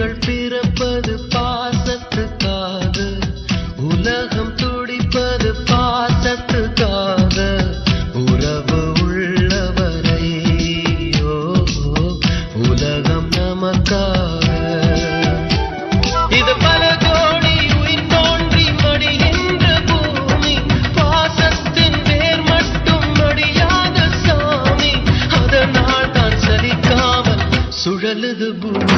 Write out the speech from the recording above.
உயிர்கள் பிறப்பது பாசத்துக்காக, உலகம் துடிப்பது பாசத்துக்காக, உறவு உள்ளவரை உலகம் நமக்காக. இது பல கோடி உயிர் தோன்றி மடிகின்ற பூமி, பாசத்தின் வேர் மட்டும் மடியாத சாமி, அதனால் தான் சலிக்காமல் சுழலுது பூமி.